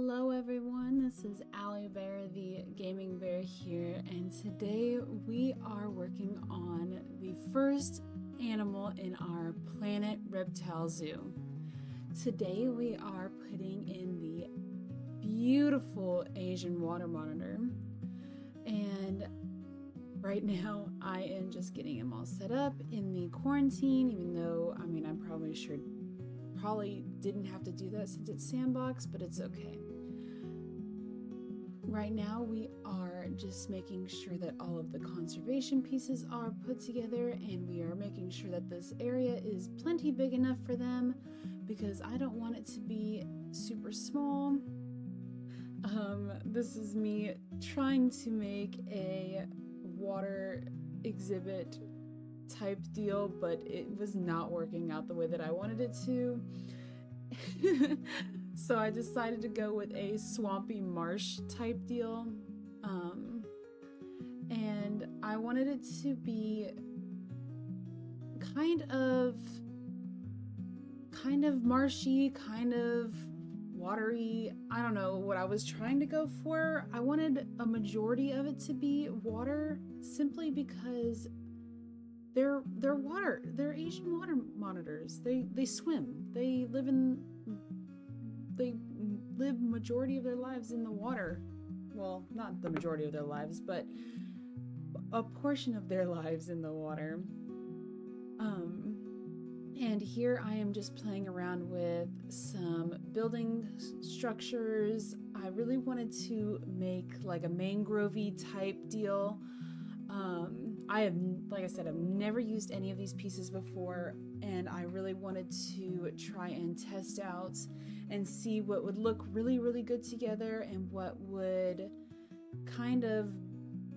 Hello everyone, this is Allie Bear, the Gaming Bear here, and today we are working on the first animal in our Planet Reptile Zoo. Today we are putting in the beautiful Asian water monitor, and right now I am just getting him all set up in the quarantine, even though, I'm probably didn't have to do that since it's sandbox, but it's okay. Right now we are just making sure that all of the conservation pieces are put together, and we are making sure that this area is plenty big enough for them because I don't want it to be super small. This is me trying to make a water exhibit type deal, but it was not working out the way that I wanted it to. So I decided to go with a swampy marsh type deal. And I wanted it to be kind of marshy, kind of watery. I don't know what I was trying to go for. I wanted a majority of it to be water simply because they're water. They're Asian water monitors. They swim. They live majority of their lives in the water. Well, not the majority of their lives, but a portion of their lives in the water. And here I am just playing around with some building structures. I really wanted to make like a mangrove-y type deal. Like I said, I've never used any of these pieces before, and I really wanted to try and test out and see what would look really, really good together and what would kind of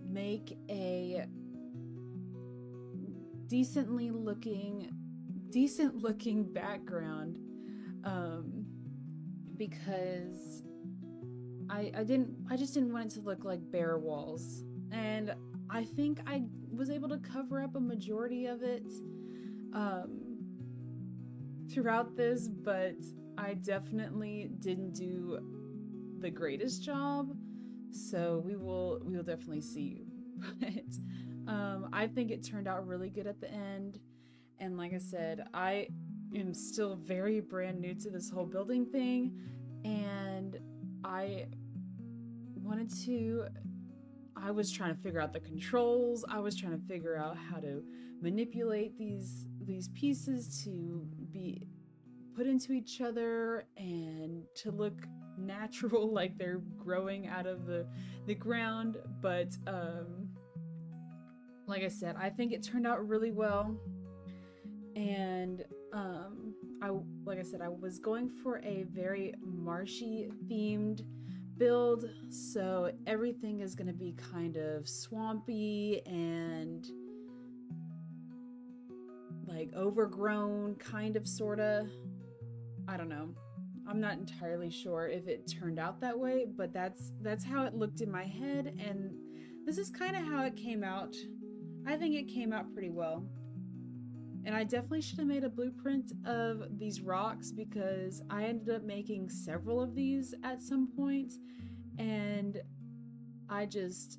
make a decent looking background, because I just didn't want it to look like bare walls. And I think I was able to cover up a majority of it throughout this, but I definitely didn't do the greatest job. So we will definitely see. But I think it turned out really good at the end. And like I said, I am still very brand new to this whole building thing, and I was trying to figure out the controls. I was trying to figure out how to manipulate these pieces to be put into each other and to look natural, like they're growing out of the ground. But like I said, I think it turned out really well. And like I said, I was going for a very marshy themed build, so everything is going to be kind of swampy and like overgrown, kind of, sorta. I don't know. I'm not entirely sure if it turned out that way, but that's how it looked in my head, and this is kind of how it came out. I think it came out pretty well. And I definitely should have made a blueprint of these rocks because I ended up making several of these at some point, and I just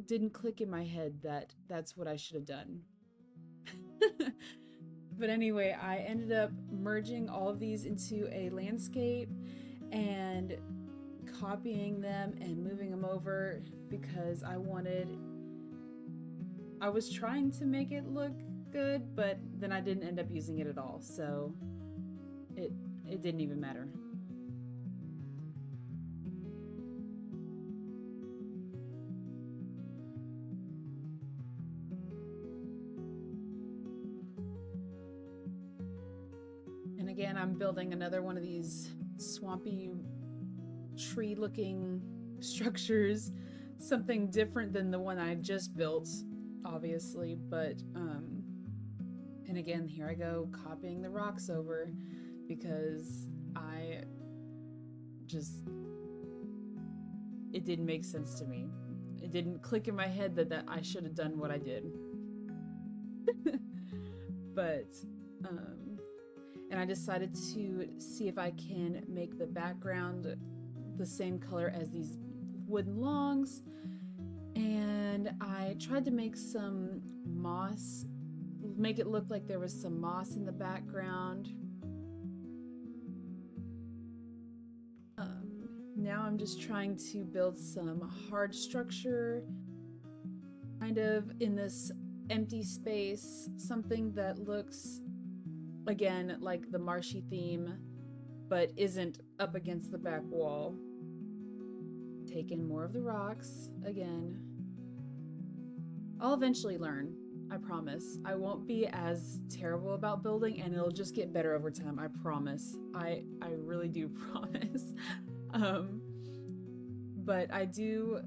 didn't click in my head that that's what I should have done. But anyway, I ended up merging all of these into a landscape and copying them and moving them over because I was trying to make it look good, but then I didn't end up using it at all, so it didn't even matter. And again, I'm building another one of these swampy tree-looking structures, something different than the one I just built, obviously, but and again, here I go copying the rocks over because it didn't make sense to me. It didn't click in my head that I should have done what I did. But And I decided to see if I can make the background the same color as these wooden logs. And I tried to make some moss, make it look like there was some moss in the background. Now I'm just trying to build some hard structure, kind of in this empty space, something that looks, again, like the marshy theme, but isn't up against the back wall. Take in more of the rocks again. I'll eventually learn, I promise. I won't be as terrible about building, and it'll just get better over time, I promise. I really do promise. But I do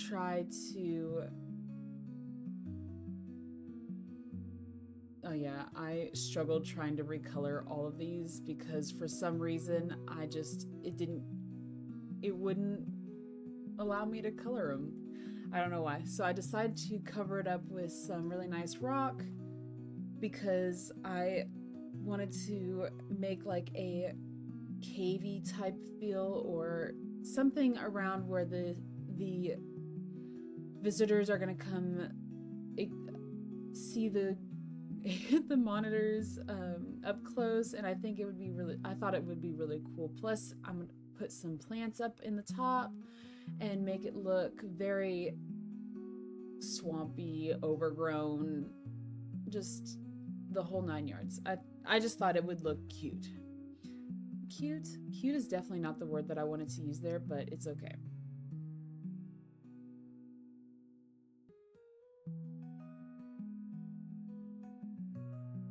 try to... Oh yeah, I struggled trying to recolor all of these because for some reason it wouldn't allow me to color them. I don't know why. So I decided to cover it up with some really nice rock because I wanted to make like a cavey type feel or something around where the visitors are going to come see the the monitors up close, and I thought it would be really cool. Plus I'm gonna put some plants up in the top and make it look very swampy, overgrown, just the whole 9 yards. I just thought it would look cute. Cute is definitely not the word that I wanted to use there, but it's okay.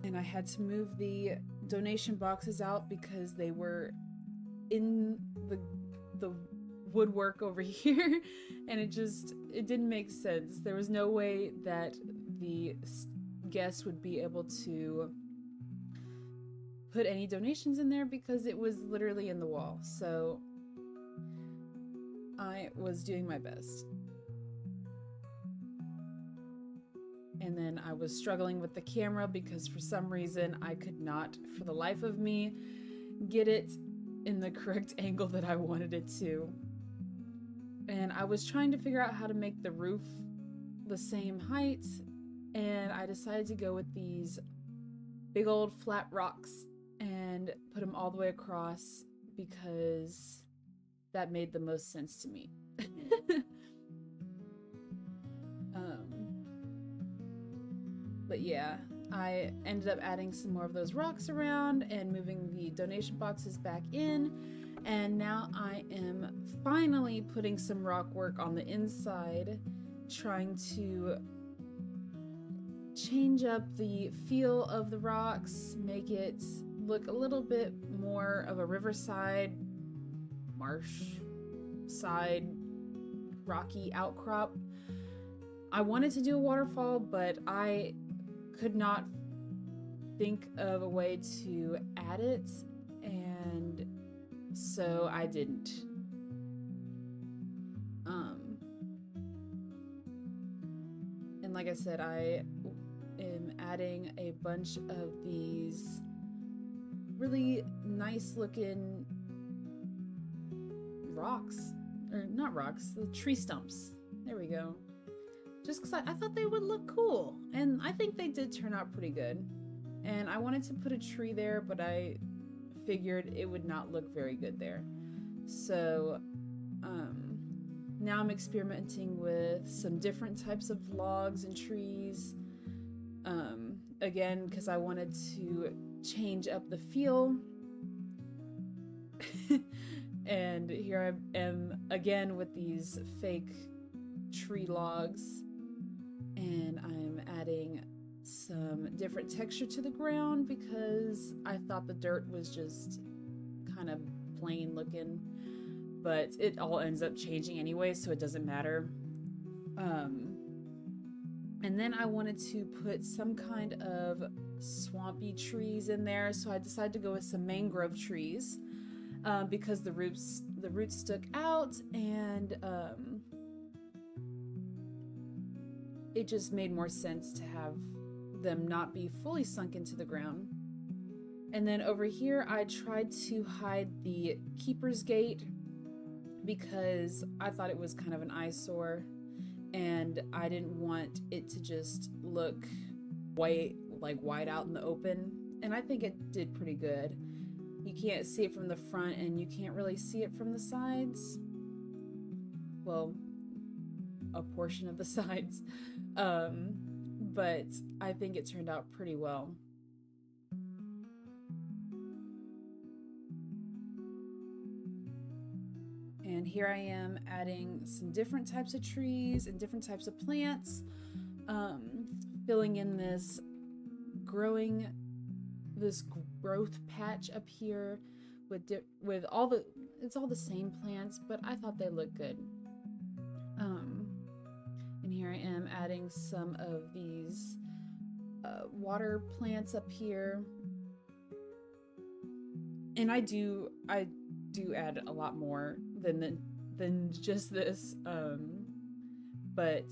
And I had to move the donation boxes out because they were in the woodwork over here, and it didn't make sense. There was no way that the guests would be able to put any donations in there because it was literally in the wall. So I was doing my best. And then I was struggling with the camera because for some reason I could not, for the life of me, get it in the correct angle that I wanted it to. And I was trying to figure out how to make the roof the same height, and I decided to go with these big old flat rocks and put them all the way across because that made the most sense to me. But yeah, I ended up adding some more of those rocks around and moving the donation boxes back in. And now I am finally putting some rock work on the inside, trying to change up the feel of the rocks, make it look a little bit more of a riverside, marsh side, rocky outcrop. I wanted to do a waterfall, but I could not think of a way to add it, and so I didn't. And like I said, I am adding a bunch of these really nice looking rocks, or not rocks, the tree stumps. There we go. Just because I thought they would look cool, and I think they did turn out pretty good. And I wanted to put a tree there, but I figured it would not look very good there. So now I'm experimenting with some different types of logs and trees. Again, because I wanted to change up the feel. And here I am again with these fake tree logs, and I'm adding some different texture to the ground because I thought the dirt was just kind of plain looking, but it all ends up changing anyway, so it doesn't matter. And then I wanted to put some kind of swampy trees in there, so I decided to go with some mangrove trees because the roots stuck out, and it just made more sense to have them not be fully sunk into the ground. And then over here, I tried to hide the keeper's gate because I thought it was kind of an eyesore and I didn't want it to just look white, like wide out in the open. And I think it did pretty good. You can't see it from the front and you can't really see it from the sides. Well, a portion of the sides. But I think it turned out pretty well. And here I am adding some different types of trees and different types of plants, filling in this growth patch up here with all the, it's all the same plants, but I thought they looked good. And here I am adding some of these water plants up here. And I do add a lot more than just this, but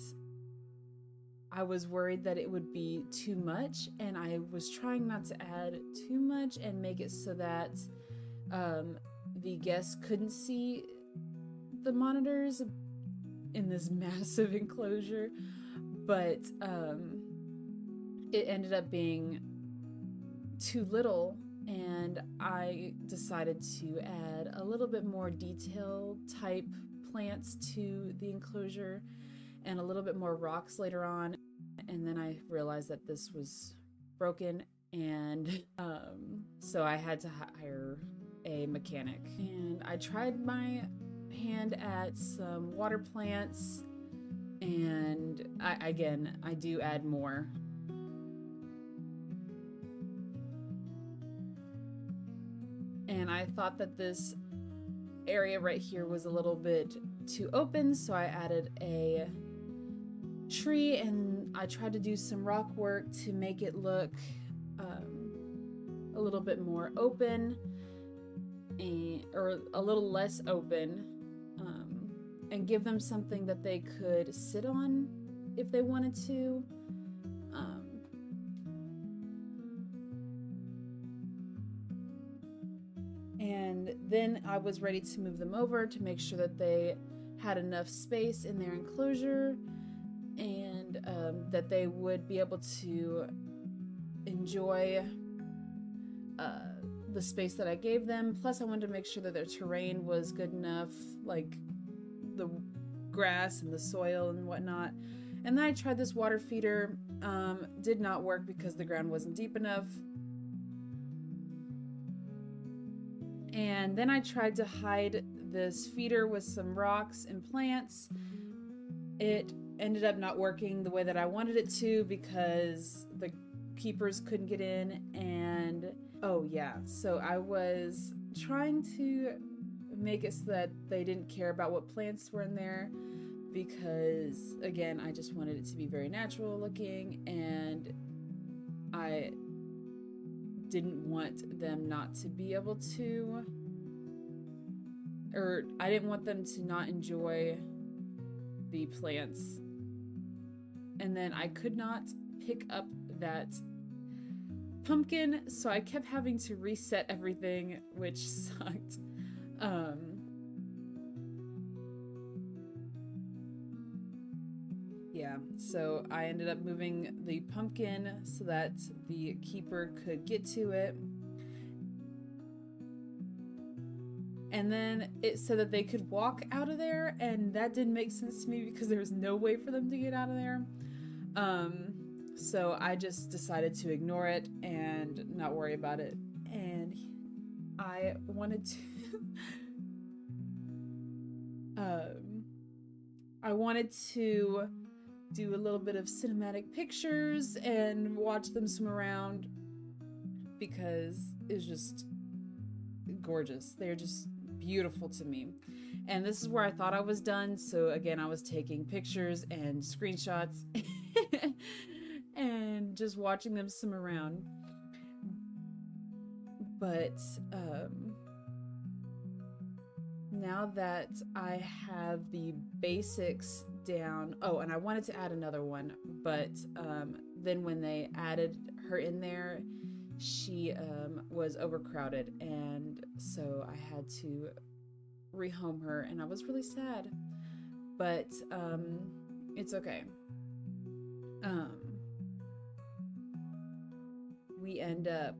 I was worried that it would be too much, and I was trying not to add too much and make it so that the guests couldn't see the monitors in this massive enclosure, but it ended up being too little, and I decided to add a little bit more detail type plants to the enclosure and a little bit more rocks later on. And then I realized that this was broken, and so I had to hire a mechanic. And I tried my hand at some water plants, and I do add more. And I thought that this area right here was a little bit too open, so I added a tree, and I tried to do some rock work to make it look a little bit more open, or a little less open, and give them something that they could sit on if they wanted to. And then I was ready to move them over to make sure that they had enough space in their enclosure, and that they would be able to enjoy the space that I gave them. Plus I wanted to make sure that their terrain was good enough, like the grass and the soil and whatnot. And then I tried this water feeder. Did not work because the ground wasn't deep enough. And then I tried to hide this feeder with some rocks and plants. It ended up not working the way that I wanted it to because the keepers couldn't get in. And oh yeah, so I was trying to make it so that they didn't care about what plants were in there, because again, I just wanted it to be very natural looking, and I didn't want them not to be able to, or I didn't want them to not enjoy the plants. And then I could not pick up that pumpkin, so I kept having to reset everything, which sucked. Yeah, so I ended up moving the pumpkin so that the keeper could get to it. And then it said that they could walk out of there, and that didn't make sense to me because there was no way for them to get out of there. So I just decided to ignore it and not worry about it. And I wanted to do a little bit of cinematic pictures and watch them swim around because it's just gorgeous. They're just beautiful to me. And this is where I thought I was done. So again, I was taking pictures and screenshots and just watching them swim around. But now that I have the basics down, oh, and I wanted to add another one, but then when they added her in there, she was overcrowded, and so I had to rehome her, and I was really sad. But it's okay. Um, we end up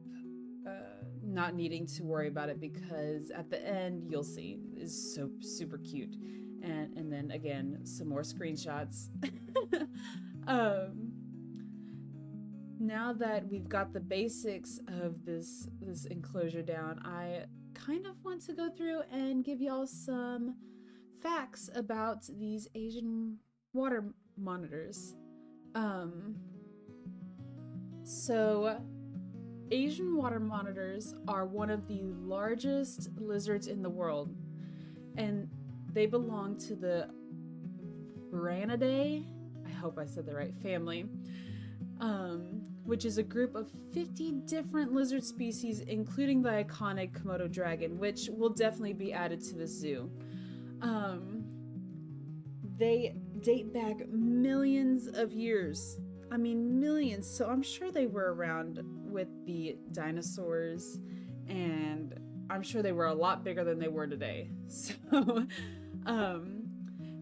not needing to worry about it because at the end, you'll see, is so super cute. And then again, some more screenshots. um, now that we've got the basics of this enclosure down, I kind of want to go through and give y'all some facts about these Asian water monitors. So Asian water monitors are one of the largest lizards in the world, and they belong to the Varanidae, I hope I said the right family, which is a group of 50 different lizard species, including the iconic Komodo dragon, which will definitely be added to the zoo. They date back millions of years. I mean, millions. So I'm sure they were around with the dinosaurs, and I'm sure they were a lot bigger than they were today. So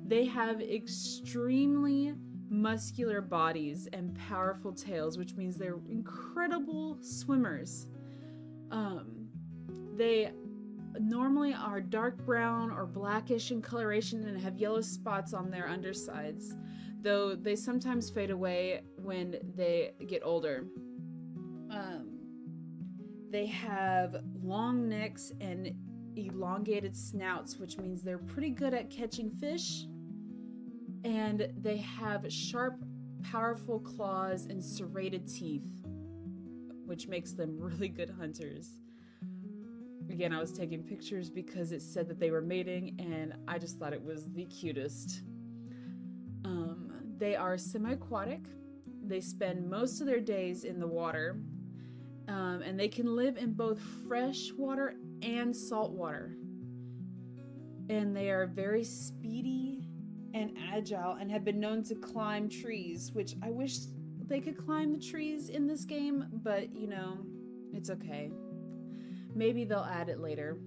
they have extremely muscular bodies and powerful tails, which means they're incredible swimmers. They normally are dark brown or blackish in coloration and have yellow spots on their undersides, though they sometimes fade away when they get older. They have long necks and elongated snouts, which means they're pretty good at catching fish. And they have sharp, powerful claws and serrated teeth, which makes them really good hunters. Again, I was taking pictures because it said that they were mating, and I just thought it was the cutest. They are semi-aquatic. They spend most of their days in the water, and they can live in both fresh water and salt water. And they are very speedy and agile and have been known to climb trees, which I wish they could climb the trees in this game, but you know, it's okay. Maybe they'll add it later.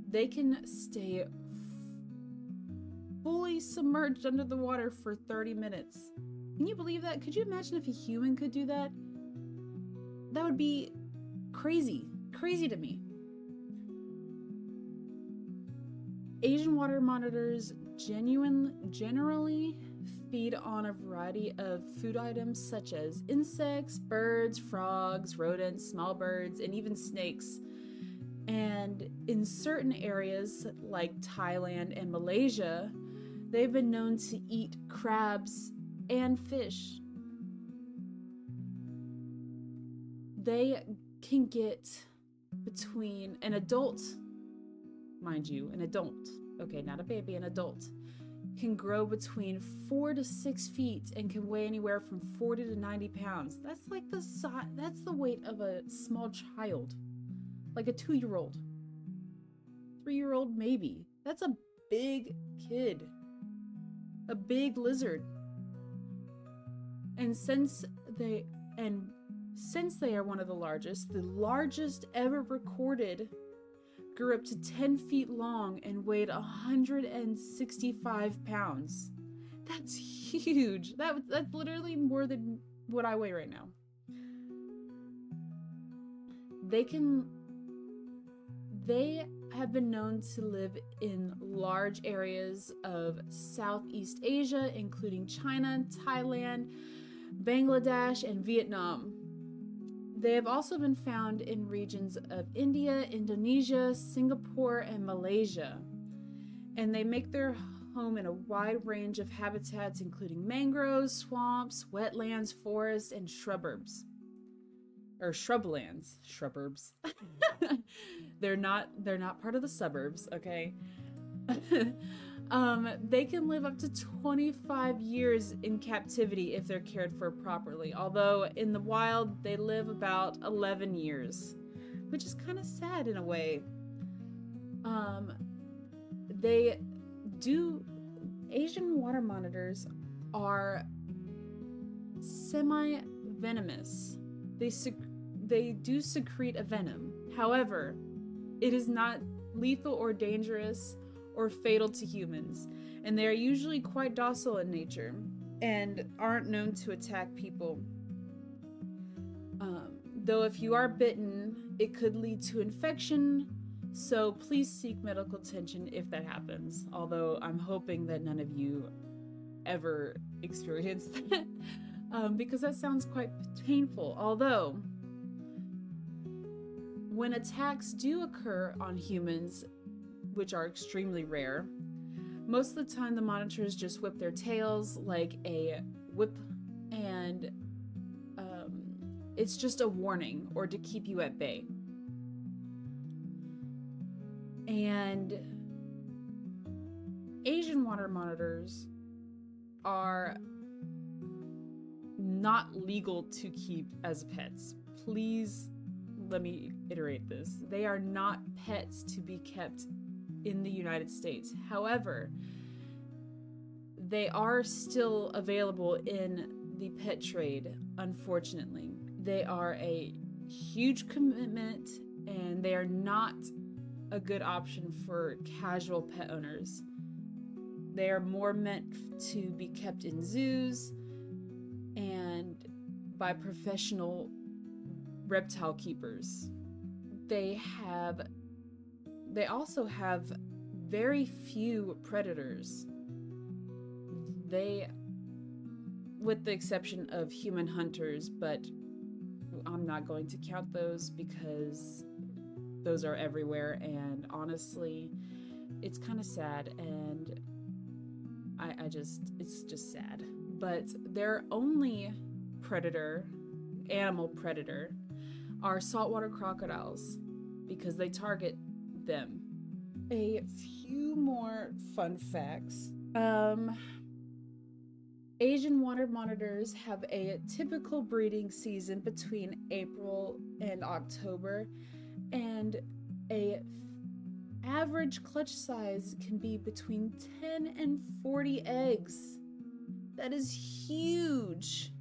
They can stay fully submerged under the water for 30 minutes. Can you believe that? Could you imagine if a human could do that? That would be crazy. Crazy to me. Asian water monitors generally feed on a variety of food items such as insects, birds, frogs, rodents, small birds, and even snakes. And in certain areas like Thailand and Malaysia, they've been known to eat crabs and fish. They can get between an adult, mind you, an adult, okay, not a baby, an adult, can grow between 4 to 6 feet and can weigh anywhere from 40 to 90 pounds. That's like that's the weight of a small child, like a 2-year-old, 3-year-old maybe. That's a big kid, a big lizard. And since they are one of the largest ever recorded, grew up to 10 feet long and weighed 165 pounds. That's huge. That's literally more than what I weigh right now. They have been known to live in large areas of Southeast Asia, including China, Thailand, Bangladesh, and Vietnam. They have also been found in regions of India, Indonesia, Singapore, and Malaysia. And they make their home in a wide range of habitats, including mangroves, swamps, wetlands, forests, and shrublands. They're not part of the suburbs, okay? They can live up to 25 years in captivity if they're cared for properly, although in the wild they live about 11 years, which is kind of sad in a way. Asian water monitors are semi-venomous, they do secrete a venom. However, it is not lethal or dangerous or fatal to humans, and they are usually quite docile in nature and aren't known to attack people. Though if you are bitten, it could lead to infection, so please seek medical attention if that happens. Although I'm hoping that none of you ever experience that, because that sounds quite painful. Although, when attacks do occur on humans, which are extremely rare, most of the time the monitors just whip their tails like a whip, and it's just a warning or to keep you at bay. And Asian water monitors are not legal to keep as pets. Please let me iterate this. They are not pets to be kept in the United States. However, they are still available in the pet trade, unfortunately. They are a huge commitment, and they are not a good option for casual pet owners. They are more meant to be kept in zoos and by professional reptile keepers. They also have very few predators. With the exception of human hunters, but I'm not going to count those because those are everywhere, and honestly, it's kind of sad, and it's just sad. But their only animal predator, are saltwater crocodiles because they target them. A few more fun facts. Asian water monitors have a typical breeding season between April and October, and a average clutch size can be between 10 and 40 eggs. That is huge.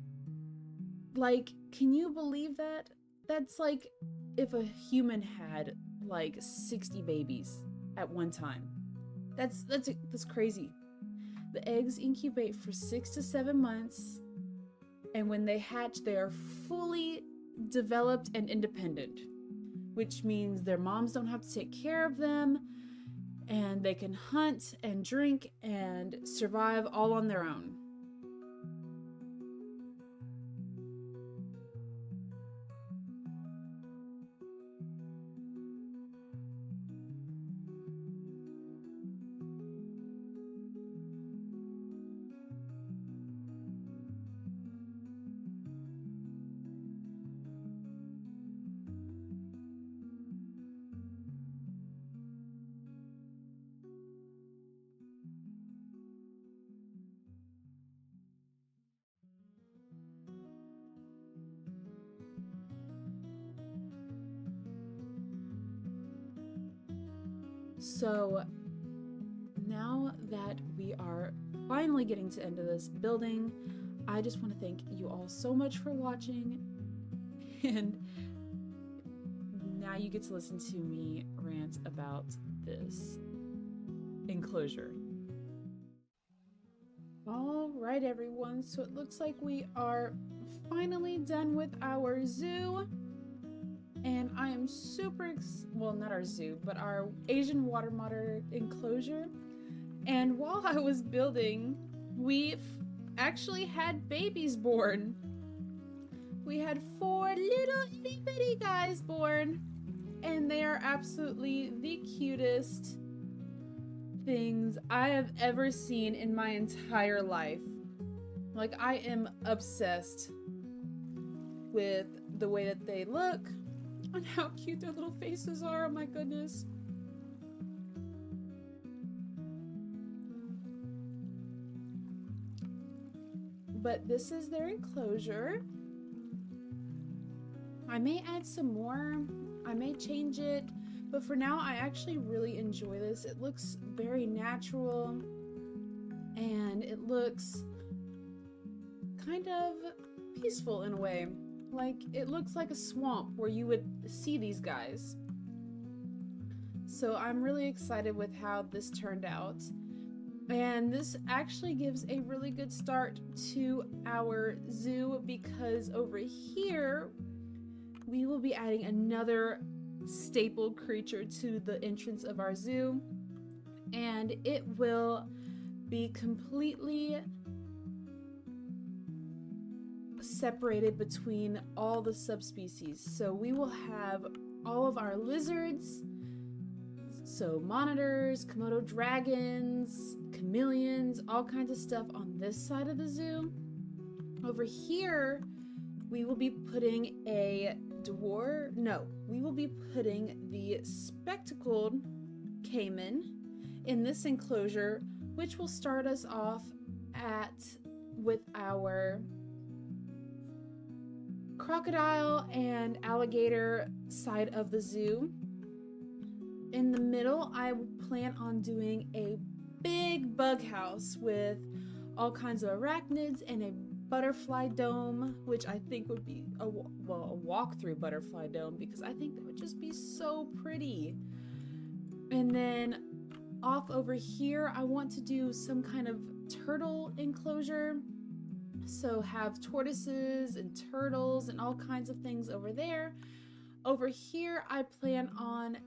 Like, can you believe that? That's like if a human had like 60 babies at one time. That's crazy. The eggs incubate for 6 to 7 months, and when they hatch, they are fully developed and independent, which means their moms don't have to take care of them, and they can hunt and drink and survive all on their own. So now that we are finally getting to the end of this building, I just want to thank you all so much for watching, and now you get to listen to me rant about this enclosure. All right, everyone, so it looks like we are finally done with our zoo. And I am super, well, not our zoo, but our Asian water monitor enclosure. And while I was building, we actually had babies born. We had 4 little itty bitty guys born, and they are absolutely the cutest things I have ever seen in my entire life. Like, I am obsessed with the way that they look and how cute their little faces are. Oh my goodness. But this is their enclosure. I may add some more, I may change it, but for now I actually really enjoy this. It looks very natural, and it looks kind of peaceful in a way. Like, it looks like a swamp where you would see these guys. So I'm really excited with how this turned out. And this actually gives a really good start to our zoo, because over here we will be adding another staple creature to the entrance of our zoo, and it will be completely separated between all the subspecies. So we will have all of our lizards, so monitors, Komodo dragons, chameleons, all kinds of stuff on this side of the zoo. Over here, we will be putting we will be putting the Spectacled Caimen in this enclosure, which will start us off with our crocodile and alligator side of the zoo. In the middle, I plan on doing a big bug house with all kinds of arachnids and a butterfly dome, which I think would be a walk-through butterfly dome, because I think that would just be so pretty. And then off over here, I want to do some kind of turtle enclosure. So have tortoises and turtles and all kinds of things over there. Over here, I plan on,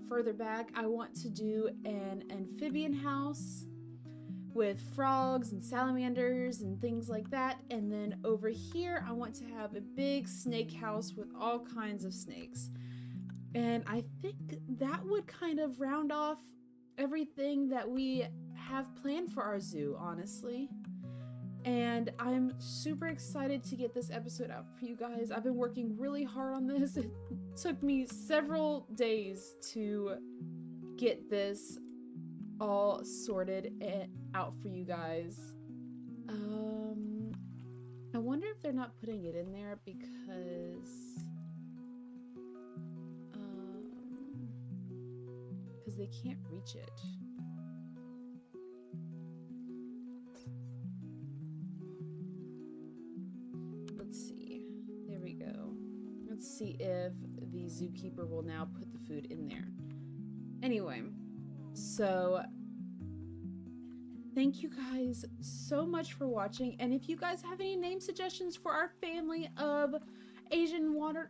further back, I want to do an amphibian house with frogs and salamanders and things like that. And then over here, I want to have a big snake house with all kinds of snakes. And I think that would kind of round off everything that we have planned for our zoo, honestly. And I'm super excited to get this episode out for you guys. I've been working really hard on this. It took me several days to get this all sorted out for you guys. I wonder if they're not putting it in there because they can't reach it. Let's see. There we go. Let's see if the zookeeper will now put the food in there. Anyway, so thank you guys so much for watching. And if you guys have any name suggestions for our family of Asian water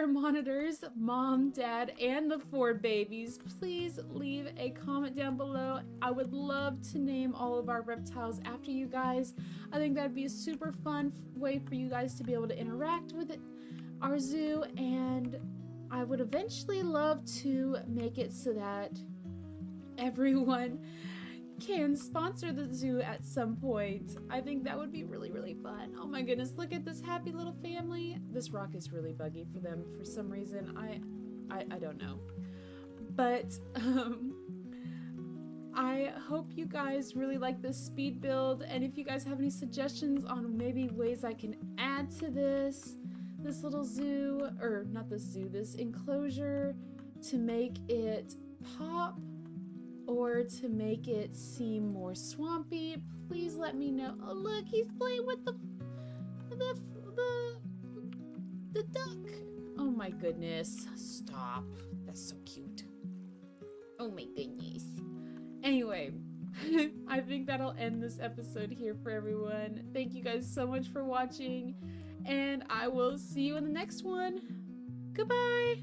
monitors, mom, dad, and the 4 babies, please leave a comment down below. I would love to name all of our reptiles after you guys. I think that'd be a super fun way for you guys to be able to interact with our zoo, and I would eventually love to make it so that everyone can sponsor the zoo at some point. I think that would be really, really fun. Oh my goodness, look at this happy little family. This rock is really buggy for them for some reason. I don't know. But I hope you guys really like this speed build, and if you guys have any suggestions on maybe ways I can add to this little zoo, or not this zoo, this enclosure, to make it pop or to make it seem more swampy, please let me know. Oh look, he's playing with the duck. Oh my goodness, stop. That's so cute. Oh my goodness. Anyway, I think that'll end this episode here for everyone. Thank you guys so much for watching, and I will see you in the next one. Goodbye.